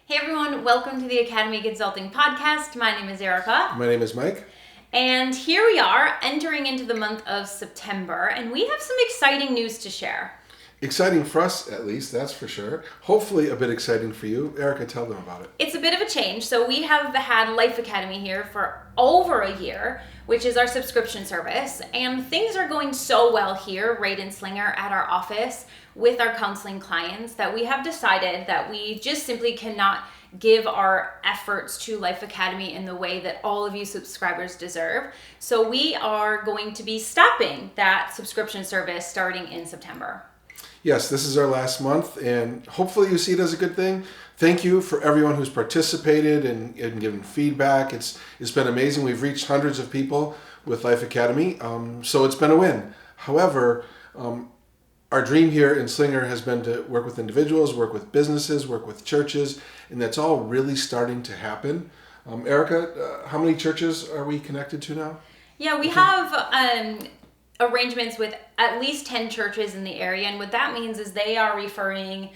Hey everyone, welcome to the Academy Consulting Podcast. My name is Erica. My name is Mike. And here we are entering into the month of September, and we have some exciting news to share. Exciting for us, at least, that's for sure. Hopefully a bit exciting for you. Erica, tell them about it. It's a bit of a change. So we have had Life Academy here for over a year, which is our subscription service. And things are going so well here, Raid and Slinger, at our office with our counseling clients that we have decided that we just simply cannot give our efforts to Life Academy in the way that all of you subscribers deserve. So we are going to be stopping that subscription service starting in September. Yes, this is our last month, and hopefully you see it as a good thing. Thank you for everyone who's participated and given feedback. It's been amazing. We've reached hundreds of people with Life Academy, so it's been a win. However, our dream here in Slinger has been to work with individuals, work with businesses, work with churches, and that's all really starting to happen. Erica, how many churches are we connected to now? Yeah, we have arrangements with at least 10 churches in the area, and what that means is they are referring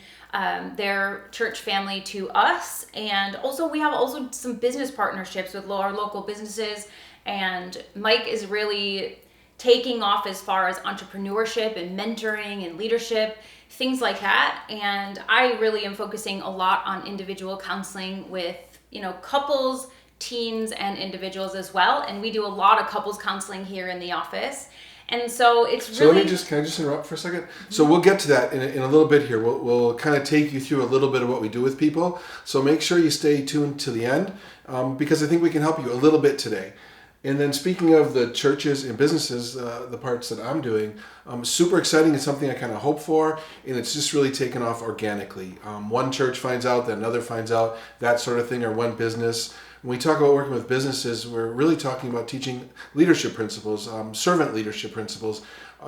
their church family to us, and also we have also some business partnerships with our local businesses, and Mike is really taking off as far as entrepreneurship and mentoring and leadership, things like that. And I really am focusing a lot on individual counseling with, couples, teens, and individuals as well. And we do a lot of couples counseling here in the office. And so it's really... Can I just interrupt for a second? So we'll get to that in a little bit here. We'll kind of take you through a little bit of what we do with people. So make sure you stay tuned to the end because I think we can help you a little bit today. And then speaking of the churches and businesses, the parts that I'm doing, super exciting. It's something I kind of hope for, and it's just really taken off organically. One church finds out, then another finds out, that sort of thing, or one business. When we talk about working with businesses, we're really talking about teaching leadership principles, servant leadership principles,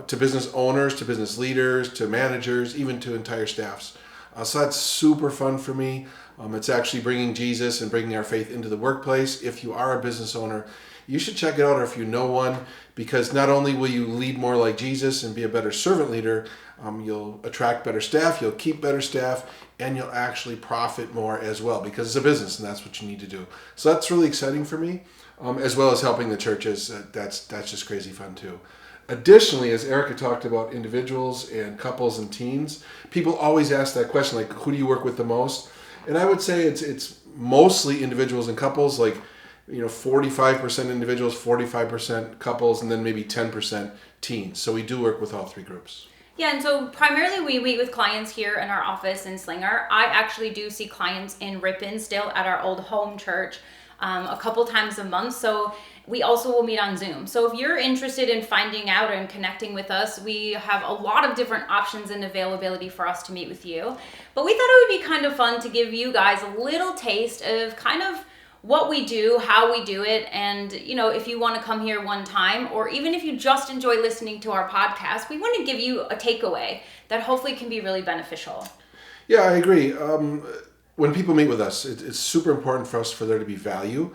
to business owners, to business leaders, to managers, even to entire staffs. So that's super fun for me. It's actually bringing Jesus and bringing our faith into the workplace. If you are a business owner, you should check it out, or if you know one, because not only will you lead more like Jesus and be a better servant leader, you'll attract better staff, you'll keep better staff, and you'll actually profit more as well, because it's a business and that's what you need to do. So that's really exciting for me, as well as helping the churches. That's just crazy fun too. Additionally, as Erica talked about individuals and couples and teens, people always ask that question, like, who do you work with the most? And I would say it's mostly individuals and couples, like 45% individuals, 45% couples, and then maybe 10% teens. So we do work with all three groups. Yeah, and so primarily we meet with clients here in our office in Slinger. I actually do see clients in Ripon still at our old home church a couple times a month. So we also will meet on Zoom. So if you're interested in finding out and connecting with us, we have a lot of different options and availability for us to meet with you. But we thought it would be kind of fun to give you guys a little taste of kind of what we do, how we do it, and if you want to come here one time, or even if you just enjoy listening to our podcast, we want to give you a takeaway that hopefully can be really beneficial. Yeah, I agree. When people meet with us, it's super important for us for there to be value.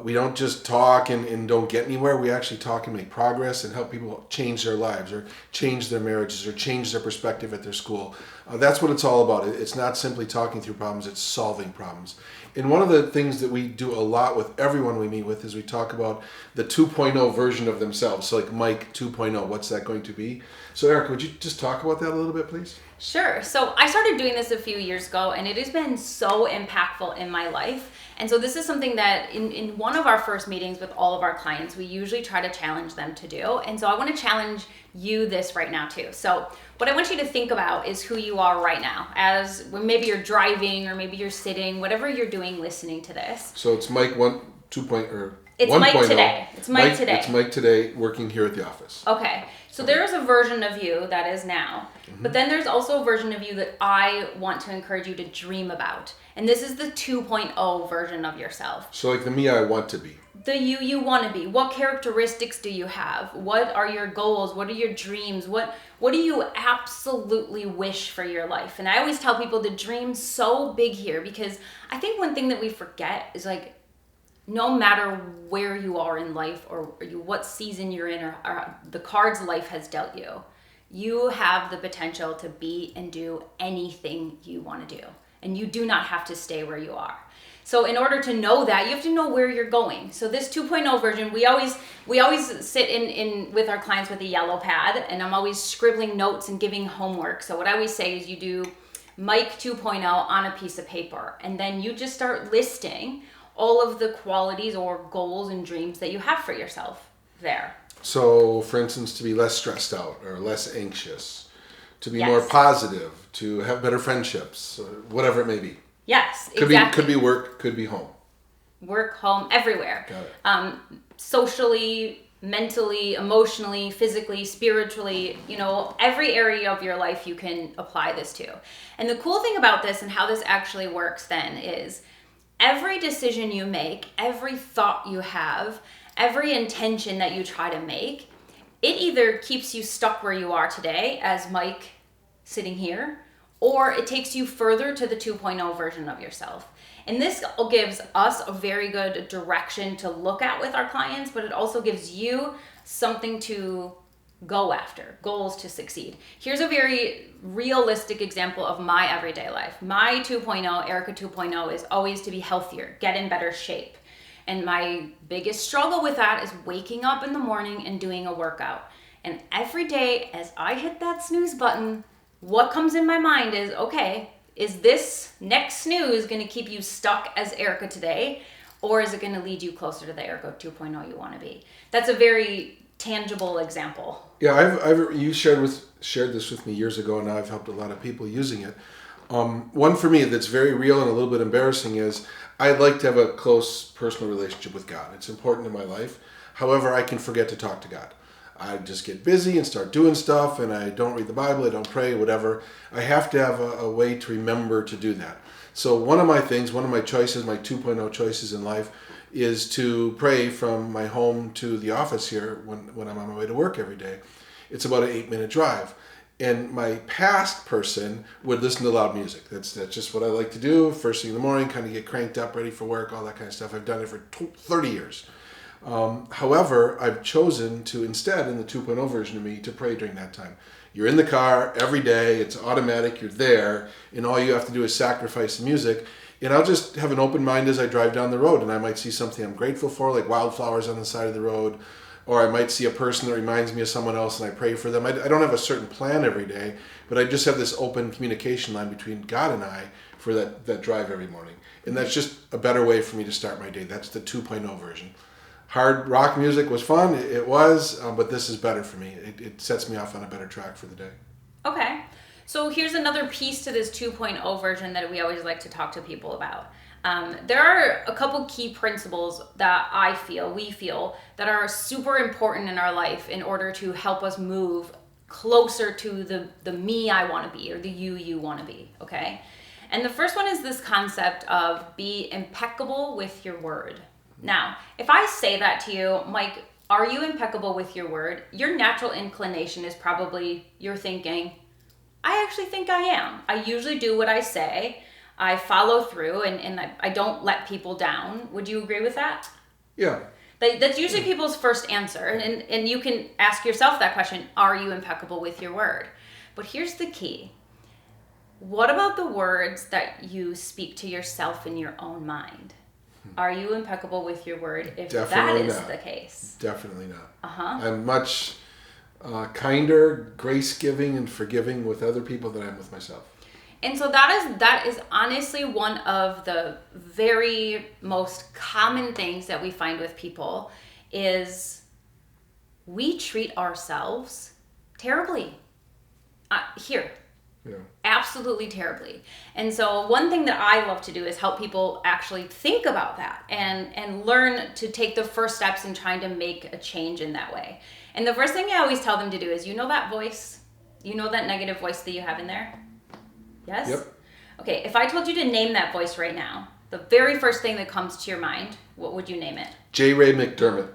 We don't just talk and don't get anywhere. We actually talk and make progress and help people change their lives or change their marriages or change their perspective at their school. That's what it's all about. It's not simply talking through problems, it's solving problems. And one of the things that we do a lot with everyone we meet with is we talk about the 2.0 version of themselves. So like Mike 2.0, what's that going to be? So Erica, would you just talk about that a little bit, please? Sure. So I started doing this a few years ago, and it has been so impactful in my life. And so this is something that in one of our first meetings with all of our clients, we usually try to challenge them to do. And so I want to challenge you this right now too. So what I want you to think about is who you are right now, as when maybe you're driving or maybe you're sitting, whatever you're doing listening to this. So it's Mike 2.0 or it's 1.0. Mike today. It's Mike today. It's Mike today working here at the office. Okay. So there is a version of you that is now, but then there's also a version of you that I want to encourage you to dream about. And this is the 2.0 version of yourself. So like the me I want to be. The you want to be. What characteristics do you have? What are your goals? What are your dreams? What do you absolutely wish for your life? And I always tell people to dream so big here, because I think one thing that we forget is like, no matter where you are in life or what season you're in or the cards life has dealt you, you have the potential to be and do anything you want to do. and you do not have to stay where you are. So in order to know that, you have to know where you're going. So this 2.0 version, we always sit in with our clients with a yellow pad, and I'm always scribbling notes and giving homework. So what I always say is you do Mike 2.0 on a piece of paper, and then you just start listing all of the qualities or goals and dreams that you have for yourself there. So, for instance, to be less stressed out or less anxious, to be Yes. more positive, to have better friendships, whatever it may be. Yes, Could exactly. be work, could be home. Work, home, everywhere. Got it. Socially, mentally, emotionally, physically, spiritually, every area of your life you can apply this to. And the cool thing about this and how this actually works then is every decision you make, every thought you have, every intention that you try to make, it either keeps you stuck where you are today as Mike sitting here, or it takes you further to the 2.0 version of yourself. And this gives us a very good direction to look at with our clients, but it also gives you something to go after, goals to succeed. Here's a very realistic example of my everyday life. My 2.0, Erica 2.0, is always to be healthier, get in better shape. And my biggest struggle with that is waking up in the morning and doing a workout. And every day as I hit that snooze button, what comes in my mind is, okay, is this next snooze going to keep you stuck as Erica today? Or is it going to lead you closer to the Erica 2.0 you want to be? That's a very tangible example. Yeah, you shared this with me years ago, and now I've helped a lot of people using it. One for me that's very real and a little bit embarrassing is I'd like to have a close personal relationship with God. It's important in my life. However, I can forget to talk to God. I just get busy and start doing stuff, and I don't read the Bible, I don't pray, whatever. I have to have a way to remember to do that. So one of my choices, my 2.0 choices in life, is to pray from my home to the office here when I'm on my way to work every day. It's about an 8-minute drive. And my past person would listen to loud music. That's just what I like to do. First thing in the morning, kind of get cranked up, ready for work, all that kind of stuff. I've done it for 30 years. However, I've chosen to instead, in the 2.0 version of me, to pray during that time. You're in the car every day. It's automatic. You're there. And all you have to do is sacrifice the music. And I'll just have an open mind as I drive down the road. And I might see something I'm grateful for, like wildflowers on the side of the road. Or I might see a person that reminds me of someone else and I pray for them. I don't have a certain plan every day, but I just have this open communication line between God and I for that drive every morning. And that's just a better way for me to start my day. That's the 2.0 version. Hard rock music was fun. It was, but this is better for me. It sets me off on a better track for the day. Okay. So here's another piece to this 2.0 version that we always like to talk to people about. There are a couple key principles that we feel that are super important in our life in order to help us move closer to the me I want to be, or the you want to be, okay? And the first one is this concept of be impeccable with your word. Now, if I say that to you, Mike, are you impeccable with your word? Your natural inclination is probably you're thinking, I actually think I am. I usually do what I say. I follow through and I don't let people down. Would you agree with that? Yeah. That's usually people's first answer. And you can ask yourself that question, are you impeccable with your word? But here's the key. What about the words that you speak to yourself in your own mind? Are you impeccable with your word if Definitely that is not. the case? Definitely not. Uh-huh. I'm much kinder, grace-giving, and forgiving with other people than I am with myself. And so that is honestly one of the very most common things that we find with people is we treat ourselves terribly. Yeah. Absolutely terribly. And so one thing that I love to do is help people actually think about that and learn to take the first steps in trying to make a change in that way. And the first thing I always tell them to do is, that voice, that negative voice that you have in there? Yes? Yep. Okay, if I told you to name that voice right now, the very first thing that comes to your mind, what would you name it? J. Ray McDermott.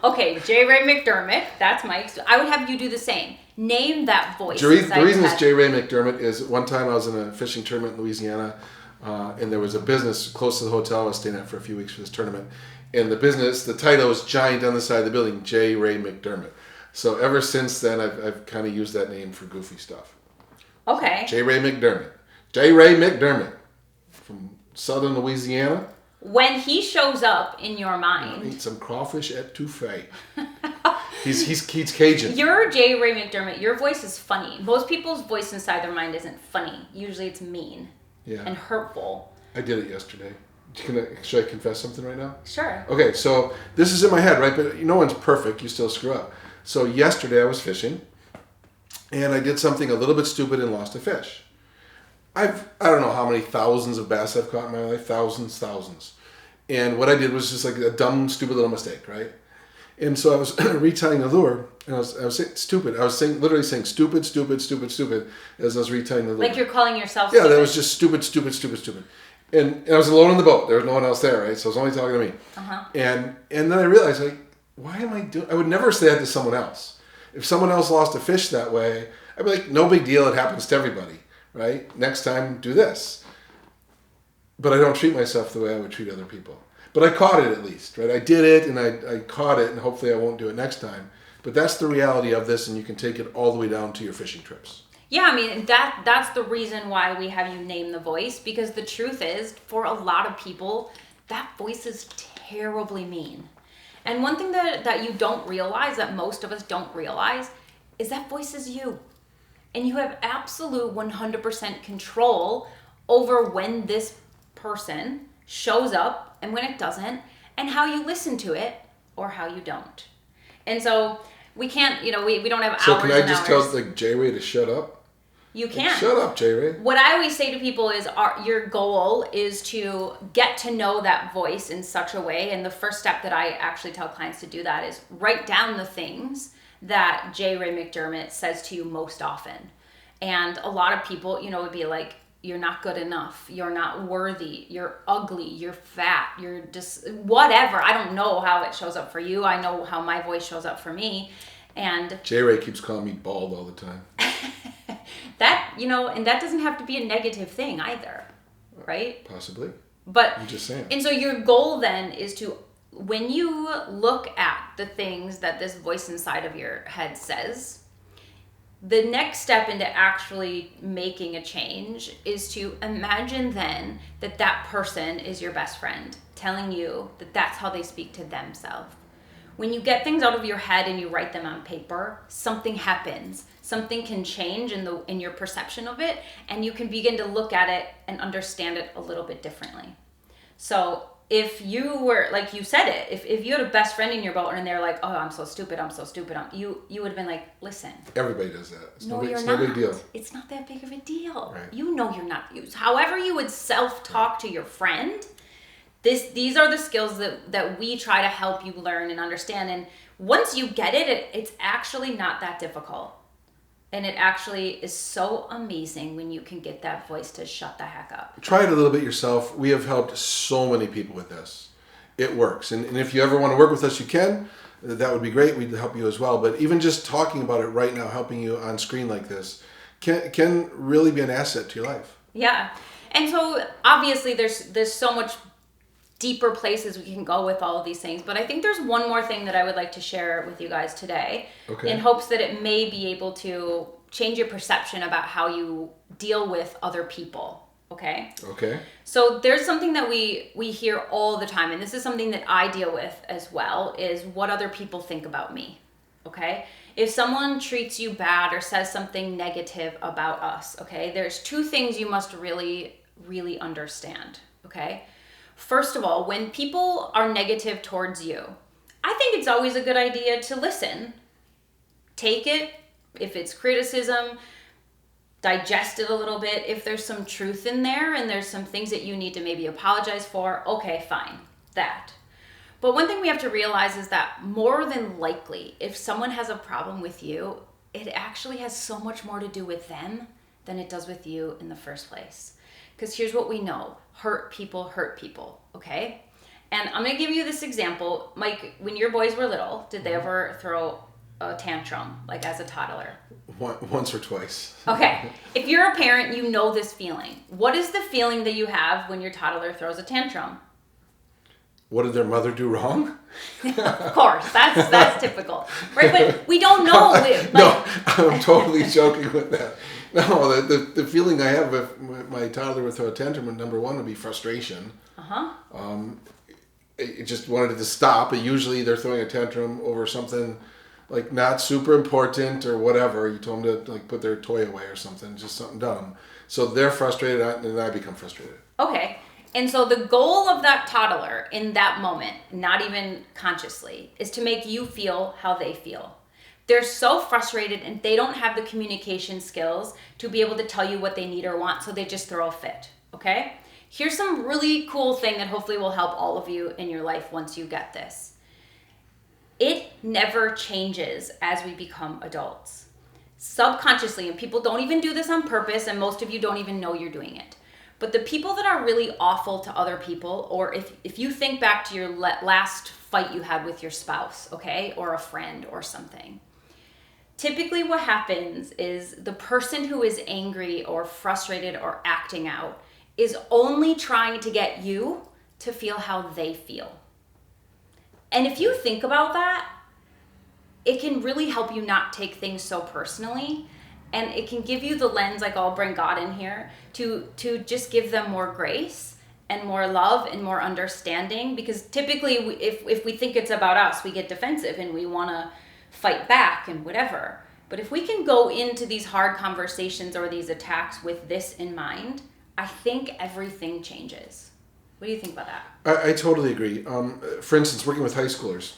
Okay, J. Ray McDermott, that's Mike's. I would have you do the same. Name that voice. The reason it's J. Ray McDermott is one time I was in a fishing tournament in Louisiana, and there was a business close to the hotel I was staying at for a few weeks for this tournament. And the title was giant on the side of the building, J. Ray McDermott. So ever since then, I've kind of used that name for goofy stuff. Okay. J. Ray McDermott. J. Ray McDermott from Southern Louisiana. When he shows up in your mind, Eat some crawfish at Touffet. He's Cajun. You're J. Ray McDermott. Your voice is funny. Most people's voice inside their mind isn't funny. Usually it's mean and hurtful. I did it yesterday. Should I confess something right now? Sure. Okay, so this is in my head, right? But no one's perfect. You still screw up. So yesterday I was fishing, and I did something a little bit stupid and lost a fish. I don't know how many thousands of bass I've caught in my life. Thousands. And what I did was just like a dumb, stupid little mistake, right? And so I was retying the lure, and I was saying stupid. I was literally saying stupid as I was retying the lure. Like you're calling yourself Yeah, stupid. that was just stupid. And I was alone in the boat. There was no one else there, right? So I was only talking to me. Uh-huh. And then I realized, like, why am I doing... I would never say that to someone else. If someone else lost a fish that way, I'd be like, no big deal. It happens to everybody, right? Next time, do this. But I don't treat myself the way I would treat other people. But I caught it at least, right? I did it, and I caught it, and hopefully I won't do it next time. But that's the reality of this, and you can take it all the way down to your fishing trips. Yeah, I mean, that's the reason why we have you name the voice, because the truth is, for a lot of people, that voice is terribly mean. And one thing that you don't realize, that most of us don't realize, is that voice is you. And you have absolute 100% control over when this person shows up and when it doesn't, and how you listen to it or how you don't. And so we can't, we don't have hours and hours. So can I just tell like J-Ray to shut up? You can. Like, shut up, J-Ray. What I always say to people is your goal is to get to know that voice in such a way. And the first step that I actually tell clients to do that is write down the things that J. Ray McDermott says to you most often. And a lot of people, would be like, you're not good enough. You're not worthy. You're ugly. You're fat. You're just whatever. I don't know how it shows up for you. I know how my voice shows up for me. And J-Ray keeps calling me bald all the time. That, and that doesn't have to be a negative thing either, right? Possibly. But I'm just saying. And so your goal then is to, when you look at the things that this voice inside of your head says, the next step into actually making a change is to imagine then that person is your best friend, telling you that that's how they speak to themselves. When you get things out of your head and you write them on paper, something happens. Something can change in your perception of it, and you can begin to look at it and understand it a little bit differently. So if you were, like you said it, if you had a best friend in your boat and they're like, oh, I'm so stupid, you would have been like, listen. Everybody does that. It's no big deal. It's not that big of a deal. Right. You're not. However you would self-talk to your friend, these are the skills that we try to help you learn and understand. And once you get it, it's actually not that difficult. And it actually is so amazing when you can get that voice to shut the heck up. Try it a little bit yourself. We have helped so many people with this. It works. And if you ever want to work with us, you can. That would be great. We'd help you as well. But even just talking about it right now, helping you on screen like this, can really be an asset to your life. Yeah. And so obviously there's so much deeper places we can go with all of these things. But I think there's one more thing that I would like to share with you guys today, in hopes that it may be able to change your perception about how you deal with other people. Okay? So there's something that we hear all the time, and this is something that I deal with as well, is what other people think about me. Okay? If someone treats you bad or says something negative about us, okay, there's two things you must really, really understand. Okay? First of all, when people are negative towards you, I think it's always a good idea to listen. Take it. If it's criticism, digest it a little bit. If there's some truth in there and there's some things that you need to maybe apologize for, okay, fine, that. But one thing we have to realize is that more than likely, if someone has a problem with you, it actually has so much more to do with them than it does with you in the first place. Because here's what we know. Hurt people, okay? And I'm going to give you this example. Mike, when your boys were little, did they ever throw a tantrum, like as a toddler? Once or twice. Okay. If you're a parent, you know this feeling. What is the feeling that you have when your toddler throws a tantrum? What did their mother do wrong? Of course. That's typical. Right? But we don't know. No, I'm totally joking with that. No, the feeling I have if my toddler would throw a tantrum, number one would be frustration. It just wanted it to stop. But usually they're throwing a tantrum over something like not super important or whatever. You told them to like put their toy away or something, just something dumb. So they're frustrated and I become frustrated. Okay. And so the goal of that toddler in that moment, not even consciously, is to make you feel how they feel. They're so frustrated and they don't have the communication skills to be able to tell you what they need or want, so they just throw a fit, okay? Here's some really cool thing that hopefully will help all of you in your life once you get this. It never changes as we become adults. Subconsciously, and people don't even do this on purpose, and most of you don't even know you're doing it. But the people that are really awful to other people, or if you think back to your last fight you had with your spouse, okay, or a friend or something, typically what happens is the person who is angry or frustrated or acting out is only trying to get you to feel how they feel. And if you think about that, it can really help you not take things so personally. And it can give you the lens, like I'll bring God in here, to just give them more grace and more love and more understanding. Because typically, if we think it's about us, we get defensive and we want to fight back and whatever. But if we can go into these hard conversations or these attacks with this in mind, I think everything changes. What do you think about that? I totally agree. For instance, working with high schoolers.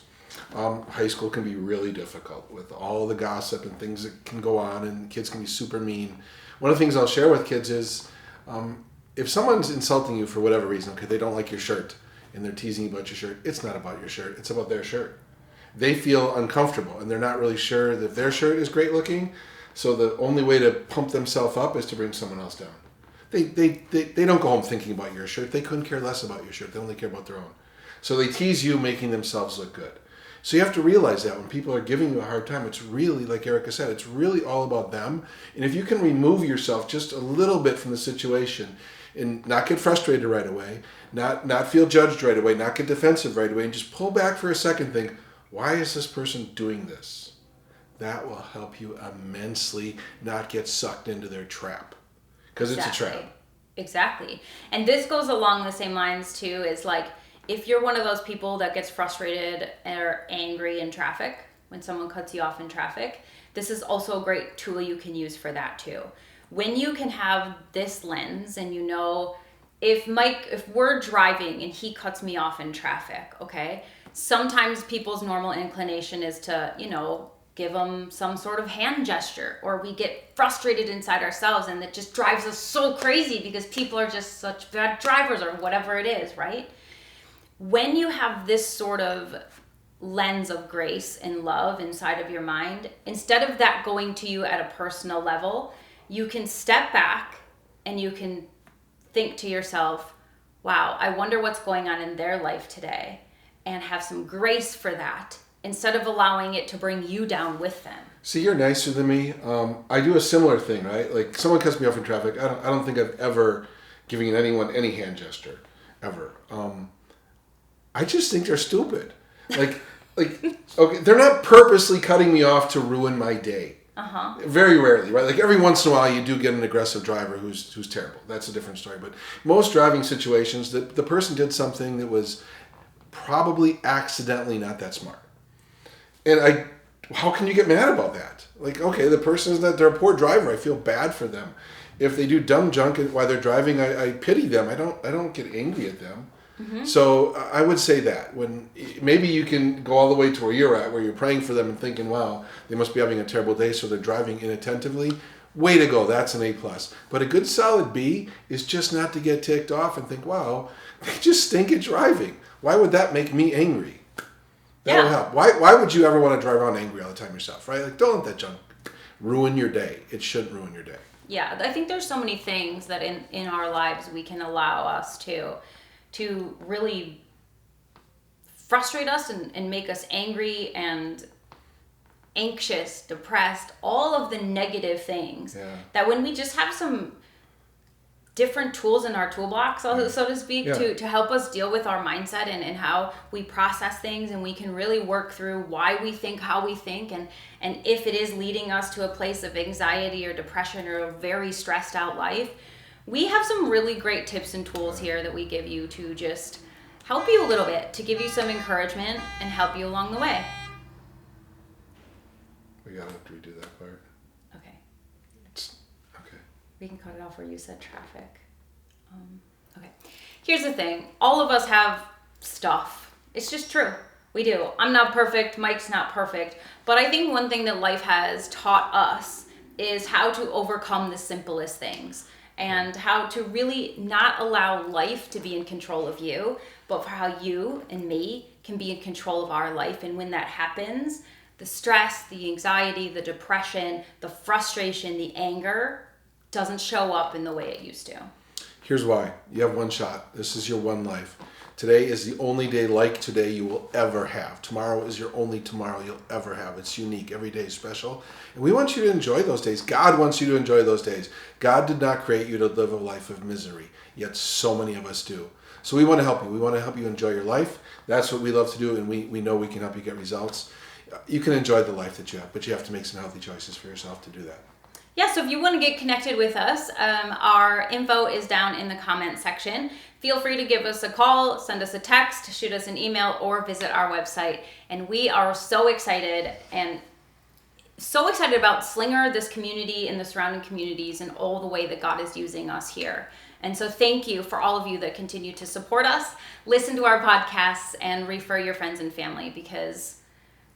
High school can be really difficult with all the gossip and things that can go on, and kids can be super mean. One of the things I'll share with kids is if someone's insulting you for whatever reason, okay, they don't like your shirt and they're teasing you about your shirt, it's not about your shirt, it's about their shirt. They feel uncomfortable and they're not really sure that their shirt is great looking, so the only way to pump themselves up is to bring someone else down. They don't go home thinking about your shirt. They couldn't care less about your shirt. They only care about their own. So they tease you, making themselves look good. So you have to realize that when people are giving you a hard time, it's really, like Erica said, it's really all about them. And if you can remove yourself just a little bit from the situation and not get frustrated right away, not feel judged right away, not get defensive right away, and just pull back for a second, think, why is this person doing this? That will help you immensely not get sucked into their trap. Because it's a trap. Exactly. And this goes along the same lines too, is like, if you're one of those people that gets frustrated or angry in traffic, when someone cuts you off in traffic, this is also a great tool you can use for that too. When you can have this lens and you know, if we're driving and he cuts me off in traffic, okay, sometimes people's normal inclination is to, give them some sort of hand gesture, or we get frustrated inside ourselves and it just drives us so crazy because people are just such bad drivers or whatever it is, right? When you have this sort of lens of grace and love inside of your mind, instead of that going to you at a personal level, you can step back and you can think to yourself, wow, I wonder what's going on in their life today, and have some grace for that instead of allowing it to bring you down with them. See, you're nicer than me. I do a similar thing, right? Like someone cuts me off in traffic. I don't think I've ever given anyone any hand gesture, ever. I just think they're stupid. Like, okay, they're not purposely cutting me off to ruin my day. Very rarely, right? Like every once in a while, you do get an aggressive driver who's terrible. That's a different story. But most driving situations, the person did something that was probably accidentally not that smart. And how can you get mad about that? Like, okay, the person's not, they're a poor driver. I feel bad for them. If they do dumb junk while they're driving, I pity them. I don't get angry at them. Mm-hmm. So I would say that when maybe you can go all the way to where you're at, where you're praying for them and thinking, wow, they must be having a terrible day, so they're driving inattentively. Way to go. That's an A+. But a good solid B is just not to get ticked off and think, wow, they just stink at driving. Why would that make me angry? That'll help. Why would you ever want to drive around angry all the time yourself, right? Like, don't let that junk ruin your day. It shouldn't ruin your day. Yeah, I think there's so many things that in our lives we can allow us to really frustrate us and make us angry and anxious, depressed, all of the negative things that when we just have some different tools in our toolbox, so to speak, Yeah. to help us deal with our mindset and how we process things, and we can really work through why we think how we think, and if it is leading us to a place of anxiety or depression or a very stressed out life. We have some really great tips and tools here that we give you to just help you a little bit, to give you some encouragement and help you along the way. We gotta redo that part. Okay. Okay. We can cut it off where you said traffic. Okay. Here's the thing. All of us have stuff. It's just true. We do. I'm not perfect. Mike's not perfect. But I think one thing that life has taught us is how to overcome the simplest things, and how to really not allow life to be in control of you, but for how you and me can be in control of our life. And when that happens, the stress, the anxiety, the depression, the frustration, the anger doesn't show up in the way it used to. Here's why. You have one shot. This is your one life. Today is the only day like today you will ever have. Tomorrow is your only tomorrow you'll ever have. It's unique. Every day is special. And we want you to enjoy those days. God wants you to enjoy those days. God did not create you to live a life of misery, yet so many of us do. So we want to help you. We want to help you enjoy your life. That's what we love to do, and we know we can help you get results. You can enjoy the life that you have, but you have to make some healthy choices for yourself to do that. Yeah, so if you want to get connected with us, our info is down in the comment section. Feel free to give us a call, send us a text, shoot us an email, or visit our website. And we are so excited about Slinger, this community, and the surrounding communities, and all the way that God is using us here. And so thank you for all of you that continue to support us, listen to our podcasts, and refer your friends and family, because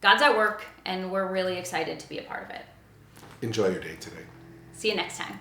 God's at work, and we're really excited to be a part of it. Enjoy your day today. See you next time.